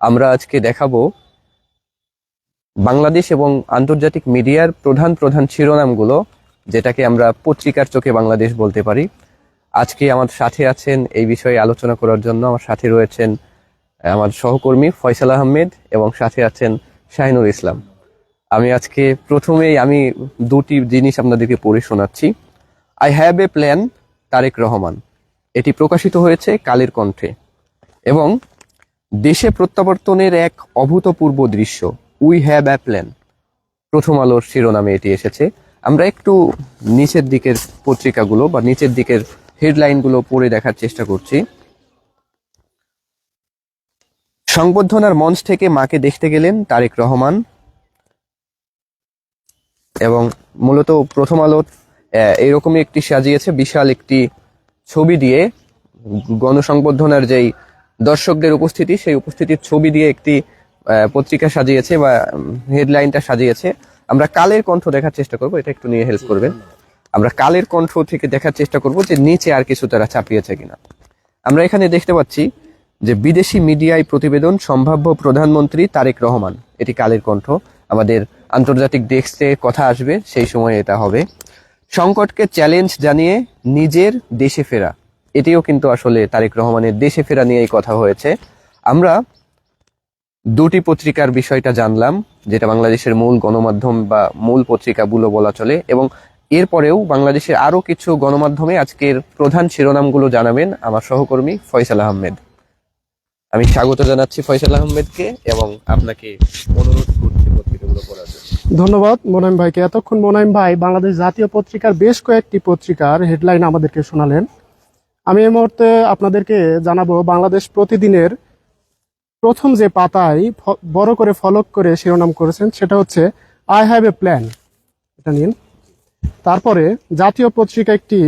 আমরা আজকে দেখাবো বাংলাদেশ এবং আন্তর্জাতিক মিডিয়ার প্রধান প্রধান শিরোনামগুলো, যেটাকে আমরা পত্রিকার চোখে বাংলাদেশ বলতে পারি। আজকে আমার সাথে আছেন এই বিষয়ে আলোচনা করার জন্য, আমার সাথে রয়েছেন আমার সহকর্মী ফয়সাল আহমেদ এবং সাথে আছেন শাহিনুর ইসলাম। আমি আজকে প্রথমেই দুটি জিনিস আপনাদেরকে পড়ে শোনাচ্ছি। I have a plan, Tarique Rahman. এটি প্রকাশিত হয়েছে কালের কণ্ঠে। এবং দেশে প্রত্যাবর্তনের এক অভূতপূর্ব দৃশ্য, উই হ্যাভ এ প্ল্যান, প্রথম আলোর শিরোনামে এটি এসেছে। আমরা একটু নিচের দিকের পত্রিকাগুলো বা নিচের দিকের হেডলাইনগুলো পড়ে দেখার চেষ্টা করছি। সংবর্ধনার মঞ্চ থেকে মাকে দেখতে গেলেন তারেক রহমান। এবং মূলত প্রথম আলো এরকমই একটি সাজিয়েছে, বিশাল একটি ছবি দিয়ে গণসংবর্ধনার যেই দর্শকদের উপস্থিতি, সেই উপস্থিতির ছবি দিয়ে একটি পত্রিকা সাজিয়েছে বা হেডলাইনটা সাজিয়েছে। আমরা কালের কণ্ঠ দেখার চেষ্টা করব, এটা একটু নিয়ে হেল্প করবেন। আমরা কালের কণ্ঠ থেকে দেখার চেষ্টা করব যে নিচে আর কিছু তারা চাপিয়েছে কিনা। আমরা এখানে দেখতে পাচ্ছি যে বিদেশি মিডিয়ায় প্রতিবেদন, সম্ভাব্য প্রধানমন্ত্রী তারেক রহমান। এটি কালের কণ্ঠ। আমাদের আন্তর্জাতিক ডেস্কে কথা আসবে, সেই সময় এটা হবে। সংকটকে চ্যালেঞ্জ জানিয়ে নিজের দেশে ফেরা, এটিও কিন্তু আসলে তারেক রহমানের দেশে ফেরা নিয়েই কথা হয়েছে। আমরা দুটি পত্রিকার বিষয়টা জানলাম, যেটা বাংলাদেশের মূল গণমাধ্যম বা মূল পত্রিকাগুলো বলা চলে। এবং এরপরেও বাংলাদেশের আরো কিছু গণমাধ্যমে আজকের প্রধান শিরোনামগুলো জানাবেন আমার সহকর্মী ফয়সাল আহমেদ। আমি স্বাগত জানাচ্ছি ফয়সাল আহমেদকে এবং আপনাকে অনুরোধ করছি পত্রিকাগুলো পড়ার জন্য। ধন্যবাদ মোনাইম ভাইকে। এতক্ষণ মোনাইম ভাই বাংলাদেশ জাতীয় পত্রিকার বেশ কয়েকটি পত্রিকার হেডলাইন আমাদেরকে শোনালেন। আমি এই মুহূর্তে আপনাদেরকে জানাবো বাংলাদেশ প্রতিদিনের প্রথম যে পাতায় বড় করে ফলক করে শিরোনাম করেছেন, সেটা হচ্ছে আই হ্যাভ এ প্ল্যান। এটা নিন। তারপরে জাতীয় পত্রিকা একটি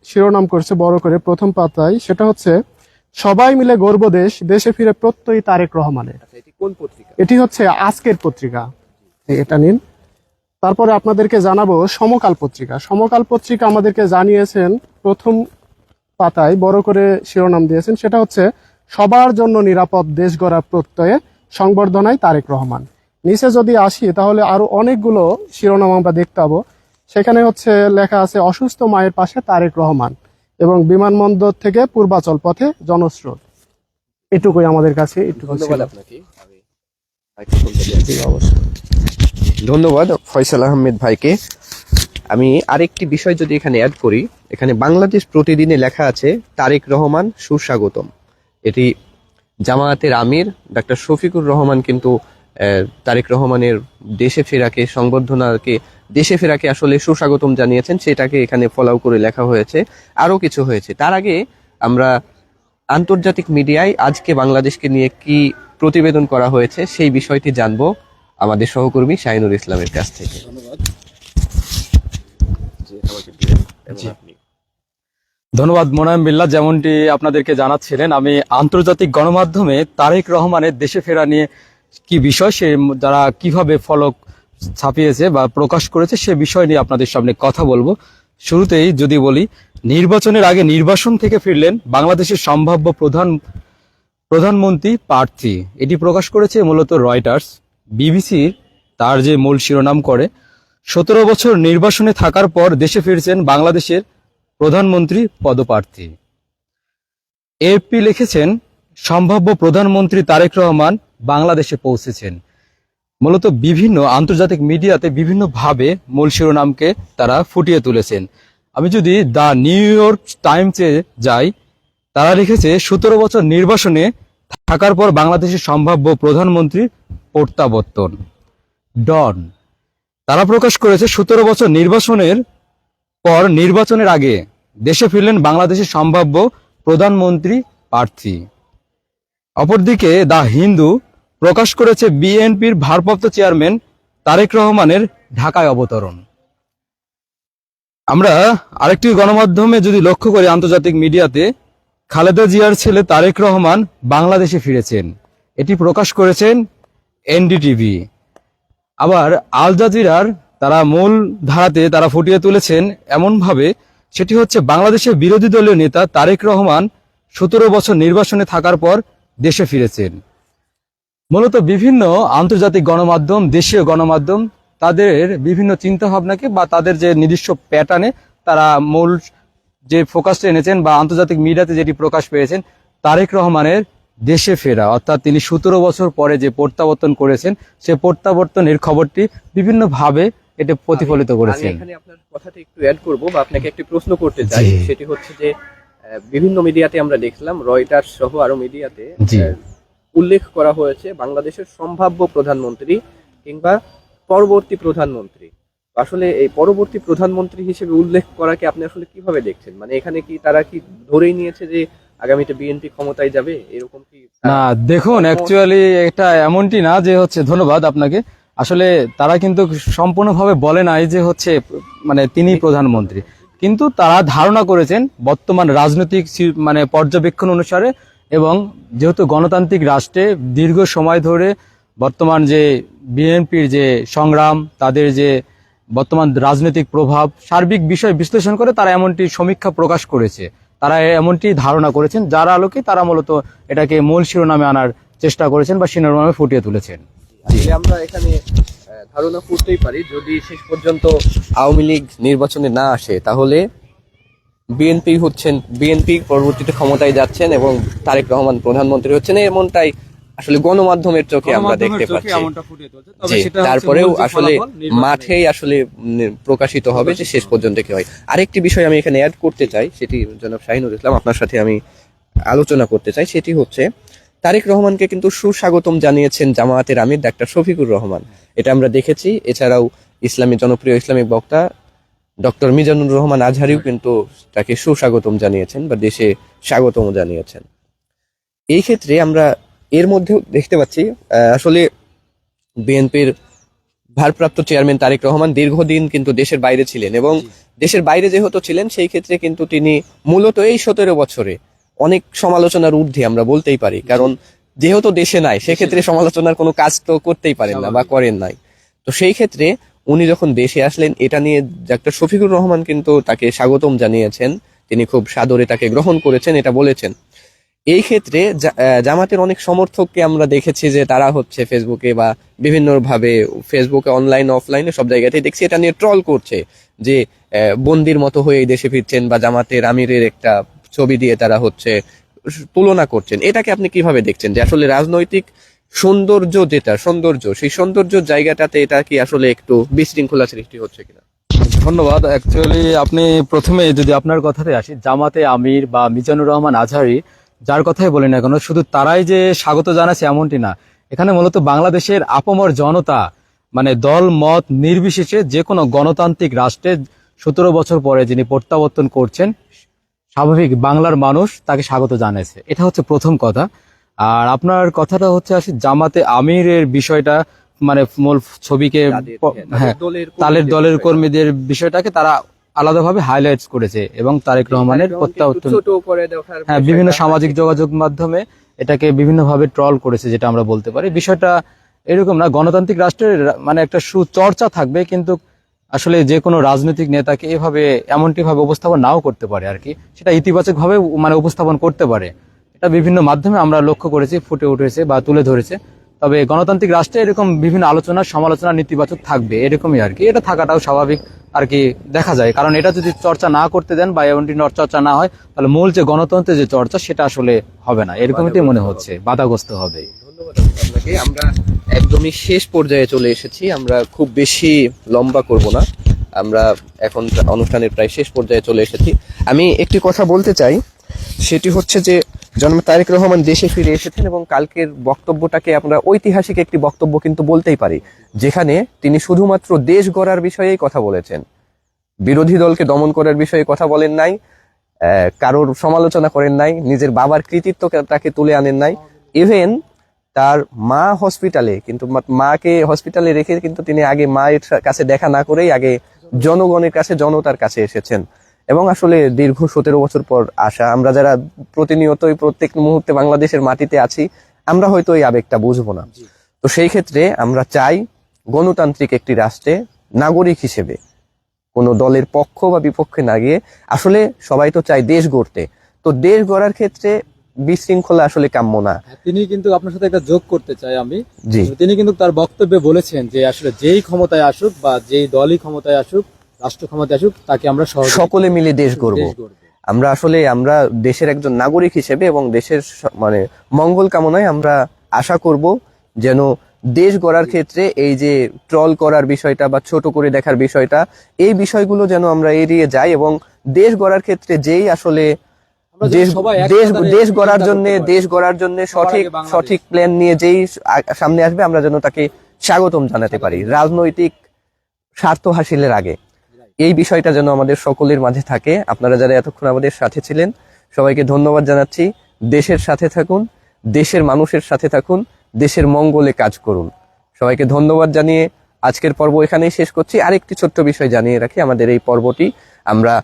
শিরোনাম করেছে বড় করে প্রথম পাতায়, সেটা হচ্ছে সবাই মিলে গর্ব দেশ, দেশে ফিরে প্রত্যয়ী তারেক রহমানের। এটি কোন পত্রিকা? এটি হচ্ছে আজকের পত্রিকা। এটা নিন। তারপরে আপনাদেরকে জানাবো সমকাল পত্রিকা। সমকাল পত্রিকা আমাদেরকে জানিয়েছেন, প্রথম পাতায় বড় করে শিরোনাম দিয়েছেন, সেটা হচ্ছে সবার জন্য নিরাপদ দেশ গড়ার প্রত্যয়ে সংবর্ধনায় তারেক রহমান। নিচে যদি আসি তাহলে আরো অনেকগুলো শিরোনাম আমরা দেখতে পাবো। সেখানে হচ্ছে লেখা আছে অসুস্থ মায়ের পাশে তারেক রহমান এবং বিমানবন্দর থেকে পূর্বাচল পথে জনস্রোত। এটুকুই আমাদের কাছে। ধন্যবাদ আপনাকে। ধন্যবাদ ফয়সাল আহমেদ ভাইকে। আমি আরেকটি বিষয় যদি এখানে অ্যাড করি, এখানে বাংলাদেশ প্রতিদিনে লেখা আছে তারেক রহমান সুস্বাগতম। এটি জামায়াতের আমির ডাক্তার শফিকুর রহমান কিন্তু তারেক রহমানের দেশে ফেরাকে, সংবর্ধনাকে, দেশে ফেরাকে আসলে সুস্বাগতম জানিয়েছেন, সেটাকে এখানে ফলো করে লেখা হয়েছে। আরো কিছু হয়েছে। তার আগে আমরা আন্তর্জাতিক মিডিয়ায় আজকে বাংলাদেশকে নিয়ে কি প্রতিবেদন করা হয়েছে সেই বিষয়টি জানবো আমাদের সহকর্মী শাহিনুর ইসলামের কাছ থেকে। ধন্যবাদ মোনায়েম বিল্লাহ। যেমনটি আপনাদেরকে জানাচ্ছিলেন, আমি আন্তর্জাতিক গণমাধ্যমে তারেক রহমানের দেশে ফেরা নিয়ে কি বিষয়, সে যারা কিভাবে ফলক ছাপিয়েছে বা প্রকাশ করেছে সে বিষয় নিয়ে আপনাদের সামনে কথা বলবো। শুরুতেই যদি বলি, নির্বাচনের আগে নির্বাসন থেকে ফিরলেন বাংলাদেশের সম্ভাব্য প্রধানমন্ত্রী প্রার্থী। এটি প্রকাশ করেছে মূলত রয়টার্স। বিবিসির তার যে মূল শিরোনাম করে, 17 বছর নির্বাসনে থাকার পর দেশে ফিরছেন বাংলাদেশের প্রধানমন্ত্রী পদপ্রার্থী। এএফপি লিখেছেন, সম্ভাব্য প্রধানমন্ত্রী তারেক রহমান বাংলাদেশে পৌঁছেছেন। মূলত বিভিন্ন আন্তর্জাতিক মিডিয়াতে বিভিন্নভাবে মূল শিরোনামকে তারা ফুটিয়ে তুলেছেন। আমি যদি দ্য নিউ ইয়র্ক টাইমসে যাই, তারা লিখেছে 17 বছর নির্বাসনে থাকার পর বাংলাদেশের সম্ভাব্য প্রধানমন্ত্রীর প্রত্যাবর্তন। ডন তারা প্রকাশ করেছে 17 বছর নির্বাসনের পর নির্বাচনের আগে দেশে ফিরলেন বাংলাদেশের সম্ভাব্য প্রধানমন্ত্রী প্রার্থী। অপরদিকে দ্য হিন্দু প্রকাশ করেছে বিএনপির ভারপ্রাপ্ত চেয়ারম্যান তারেক রহমানের ঢাকায় অবতরণ। আমরা আরেকটি গণমাধ্যমে যদি লক্ষ্য করি, আন্তর্জাতিক মিডিয়াতে খালেদা জিয়ার ছেলে তারেক রহমান বাংলাদেশে ফিরেছেন, এটি প্রকাশ করেছেন এনডিটিভি। আবার আল জাজিরার তারা মূল ধারাতে তারা ফুটিয়ে তুলেছেন এমনভাবে, সেটি হচ্ছে বাংলাদেশের বিরোধী দলীয় নেতা তারেক রহমান 17 বছর নির্বাসনে থাকার পর দেশে ফিরেছেন। মূলত বিভিন্ন আন্তর্জাতিক গণমাধ্যম, দেশীয় গণমাধ্যম তাদের বিভিন্ন চিন্তা ভাবনাকে বা তাদের যে নির্দিষ্ট প্যাটার্নে তারা মূল যে ফোকাসটা এনেছেন বা আন্তর্জাতিক মিডিয়াতে যেটি প্রকাশ পেয়েছেন, তারেক রহমানের দেশে ফেরা, অর্থাৎ তিনি 17 বছর পরে যে প্রত্যাবর্তন করেছেন, সে প্রত্যাবর্তনের খবরটি বিভিন্নভাবে এটা প্রতিফলিত আমি করেছেন। এখানে আপনার কথাটা একটু অ্যাড করব বা আপনাকে একটি প্রশ্ন করতে চাই। জি। সেটি হচ্ছে যে বিভিন্ন মিডিয়াতে আমরা দেখলাম, রয়টার্স সহ আরো মিডিয়াতে জি। উল্লেখ করা হয়েছে বাংলাদেশের সম্ভাব্য প্রধানমন্ত্রী কিংবা পরবর্তী প্রধানমন্ত্রী। আসলে এই পরবর্তী প্রধানমন্ত্রী হিসেবে উল্লেখ করাকে আপনি আসলে কিভাবে দেখছেন? মানে এখানে কি তারা কি ধরেই নিয়েছে যে আগামীতে বিএনপি ক্ষমতায় যাবে, এরকম কি? না, দেখুন, অ্যাকচুয়ালি এটা এমনটি না যে হচ্ছে, ধন্যবাদ আপনাকে। আসলে তারা কিন্তু সম্পূর্ণভাবে বলে নাই যে হচ্ছে মানে তিনি প্রধানমন্ত্রী, কিন্তু তারা ধারণা করেছেন বর্তমান রাজনৈতিক মানে পর্যবেক্ষণ অনুসারে, এবং যেহেতু গণতান্ত্রিক রাষ্ট্রে দীর্ঘ সময় ধরে বর্তমান যে বিএনপির যে সংগ্রাম, তাদের যে বর্তমান রাজনৈতিক প্রভাব, সার্বিক বিষয় বিশ্লেষণ করে তারা এমনটি সমীক্ষা প্রকাশ করেছে। তারা এমনটি ধারণা করেছেন, যার আলোকে তারা মূলত এটাকে মূল শিরোনামে আনার চেষ্টা করেছেন বা শিরোনামে ফুটিয়ে তুলেছেন। আসলে আমরা এখানে ধারণা করতেই পারি, যদি শেষ পর্যন্ত আওয়ামী লীগ নির্বাচনে না আসে তাহলে বিএনপি পরবর্তীতে ক্ষমতায় যাচ্ছেন এবং তারেক রহমান প্রধানমন্ত্রী হচ্ছেন, এমনটাই আসলে গণমাধ্যমের চোখে আমরা দেখতে পাচ্ছি। জি, তারপরেও আসলে মাঠেই আসলে প্রকাশিত হবে যে শেষ পর্যন্ত কি হয়। আরেকটি বিষয় আমি এখানে অ্যাড করতে চাই, সেটি জনাব শাহিনুর ইসলাম আপনার সাথে আমি আলোচনা করতে চাই। সেটি হচ্ছে তারেক রহমানকে কিন্তু সুস্বাগতম জানিয়েছেন জামায়াতের আমির ডাক্তার শফিকুর রহমান, এটা আমরা দেখেছি। এছাড়াও জনপ্রিয় ইসলামিক বক্তা ডক্টর মিজানুর রহমান আজহারিও কিন্তু তাকে সুস্বাগতম জানিয়েছেন বা দেশে স্বাগতম জানিয়েছেন। এই ক্ষেত্রে আমরা এর মধ্যেও দেখতে পাচ্ছি আসলে বিএনপির ভারপ্রাপ্ত চেয়ারম্যান তারেক রহমান দীর্ঘদিন কিন্তু দেশের বাইরে ছিলেন, এবং দেশের বাইরে যেহেতু ছিলেন সেই ক্ষেত্রে কিন্তু তিনি মূলত এই 17 বছরে অনেক সমালোচনার ঊর্ধ্বে আমরা বলতেই পারি, কারণ যেহেতু দেশে নাই সেক্ষেত্রে সমালোচনার কোনো কাজ তো করতেই পারেন না বা করেন নাই। তো সেই ক্ষেত্রে উনি যখন দেশে আসলেন, এটা নিয়ে ডাক্তার শফিকুর রহমান কিন্তু তাকে স্বাগতম জানিয়েছেন, তিনি খুব সাদরে তাকে গ্রহণ করেছেন, এটা বলেছেন। এই ক্ষেত্রে জামাতের অনেক সমর্থককে আমরা দেখেছি যে তারা হচ্ছে ফেসবুকে বা বিভিন্ন ভাবে, ফেসবুকে অনলাইন অফলাইনে সব জায়গাতেই দেখছি এটা নিয়ে ট্রল করছে যে বন্দির মতো হয়ে এই দেশে ফিরছেন, বা জামাতের আমিরের একটা ছবি দিয়ে তারা হচ্ছে তুলনা করছেন। এটাকে আপনি কিভাবে দেখছেন যে আসলে রাজনৈতিক সৌন্দর্য সেই সৌন্দর্য জায়গাটাতে এটা কি আসলে একটু বিশৃঙ্খলা সৃষ্টি হচ্ছে কিনা? ধন্যবাদ। অ্যাকচুয়ালি আপনি প্রথমে যদি আপনার কথাতে আসি, জামাতে আমির বা মিজানুর রহমান আজহারি যার কথাই বলি না কেন, শুধু তারাই যে স্বাগত জানাচ্ছে এমনটি না। এখানে মূলত বাংলাদেশের আপামর জনতা, মানে দল মত নির্বিশেষে যে কোনো গণতান্ত্রিক রাষ্ট্রে 17 বছর পরে যিনি প্রত্যাবর্তন করছেন, স্বাভাবিক বাংলার মানুষ তাকে স্বাগত জানাইছে। এটা হচ্ছে প্রথম কথা। আর আপনার কথাটা হচ্ছে আসি জামাতে আমিরের বিষয়টা, মানে মূল ছবিকে, হ্যাঁ, তাদের দলের কর্মীদের বিষয়টাকে তারা আলাদাভাবে হাইলাইটস করেছে, এবং তারেক রহমানের প্রত্যাবর্তন, হ্যাঁ, বিভিন্ন সামাজিক যোগাযোগ মাধ্যমে এটাকে বিভিন্নভাবে ট্রল করেছে, যেটা আমরা বলতে পারি। বিষয়টা এরকম না, গণতান্ত্রিক রাষ্ট্রের মানে একটা সুচর্চা থাকবে, কিন্তু আসলে যে কোনো রাজনৈতিক নেতাকে এভাবে এমনটি ভাবে উপস্থাপন নাও করতে পারে আর কি, সেটা ইতিবাচক ভাবে মানে উপস্থাপন করতে পারে। এটা বিভিন্ন মাধ্যমে আমরা লক্ষ্য করেছি, ফুটে উঠেছে বা তুলে ধরেছে। তবে গণতান্ত্রিক রাষ্ট্রে এরকম বিভিন্ন আলোচনা সমালোচনা নেতিবাচক থাকবে, এরকমই আর কি। এটা থাকাটাও স্বাভাবিক আর কি, দেখা যায়। কারণ এটা যদি চর্চা না করতে দেন বা এমনটি চর্চা না হয়, তাহলে মূল যে গণতন্ত্রের যে চর্চা সেটা আসলে হবে না, এরকমই মনে হচ্ছে, বাধাগ্রস্ত হবে। ধন্যবাদ আপনাকে। আমরা একদমই শেষ পর্যায়ে চলে এসেছি, আমরা খুব বেশি লম্বা করব না, আমরা এখন অনুষ্ঠানের প্রায় শেষ পর্যায়ে চলে এসেছি। আমি একটি কথা বলতে চাই, সেটি হচ্ছে যে জনাব তারেক রহমান দেশে ফিরে এসেছেন, এবং কালকের বক্তব্যটাকে আমরা ঐতিহাসিক একটি বক্তব্য কিন্তু বলতেই পারি, যেখানে তিনি শুধুমাত্র দেশ গড়ার বিষয়েই কথা বলেছেন, বিরোধী দলকে দমন করার বিষয়ে কথা বলেন নাই, কারোর সমালোচনা করেন নাই, নিজের বাবার কৃতিত্ব তাকে তুলে আনেন নাই। ইভেন তার মা হসপিটালে, কিন্তু মাকে হসপিটালে রেখে কিন্তু তিনি আগে মায়ের কাছে দেখা না করেই আগে জনগণের কাছে, জনতার কাছে এসেছেন। এবং আসলে দীর্ঘ 17 বছর পর আসা, আমরা যারা প্রতিনিয়তই প্রত্যেক মুহূর্তে বাংলাদেশের মাটিতে আছি, আমরা হয়তো এই আবেগটা বুঝবো না। তো সেই ক্ষেত্রে আমরা চাই গণতান্ত্রিক একটি রাষ্ট্রে নাগরিক হিসেবে কোনো দলের পক্ষ বা বিপক্ষে না গিয়ে, আসলে সবাই তো চাই দেশ গড়তে। তো দেশ গড়ার ক্ষেত্রে বিশৃঙ্খলা আসলে কাম্য না। তিনি কিন্তু আপনার সাথে একটা যোগ করতে চাই আমি। জি। তিনি কিন্তু তার বক্তব্যে বলেছেন যে আসলে যেই ক্ষমতায় আসুক বা যেই দলই ক্ষমতায় আসুক, রাষ্ট্র ক্ষমতায় আসুক, তাকে আমরা সকলে মিলে দেশ গড়ব। আমরা দেশের একজন নাগরিক হিসেবে এবং দেশের মানে মঙ্গল কামনায় আমরা আশা করব যেন দেশ গড়ার ক্ষেত্রে এই যে ট্রল করার বিষয়টা বা ছোট করে দেখার বিষয়টা, এই বিষয়গুলো যেন আমরা এড়িয়ে যাই এবং দেশ গড়ার ক্ষেত্রে যেই আসলে দেশ গড়ার জন্য সঠিক প্ল্যান নিয়ে যেই সামনে আসবে আমরা যেন তাকে স্বাগতম জানাতে পারি রাজনৈতিক স্বার্থ হাসিলের আগে। এই বিষয়টা যেন আমাদের সকলের মাঝে থাকে। আপনারা যারা এতক্ষণ আমাদের সাথে ছিলেন সবাইকে ধন্যবাদ জানাচ্ছি। দেশের সাথে থাকুন, দেশের মানুষের সাথে থাকুন, দেশের মঙ্গলে কাজ করুন। সবাইকে ধন্যবাদ জানিয়ে আজকের পর্ব এখানেই শেষ করছি। আরেকটি ছোট্ট বিষয় জানিয়ে রাখি, আমাদের এই পর্বটি আমরা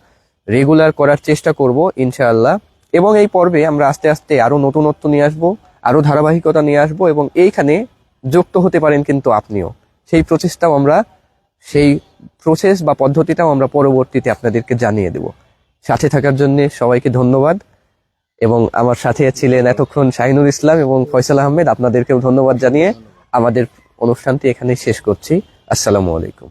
রেগুলার করার চেষ্টা করব ইনশাআল্লাহ, এবং এই পর্বে আমরা আস্তে আস্তে আরো নতুনত্ব নিয়ে আসবো, আরো ধারাবাহিকতা নিয়ে আসবো, এবং এইখানে যুক্ত হতে পারেন কিন্তু আপনিও। সেই প্রসেস বা পদ্ধতিটাও আমরা পরবর্তীতে আপনাদেরকে জানিয়ে দেব। সাথে থাকার জন্য সবাইকে ধন্যবাদ, এবং আমার সাথে ছিলেন এতক্ষণ শাহিনুর ইসলাম এবং ফয়সাল আহমেদ। আপনাদেরকেও ধন্যবাদ জানিয়ে আমাদের অনুষ্ঠানটি এখানে শেষ করছি। আসসালামু আলাইকুম।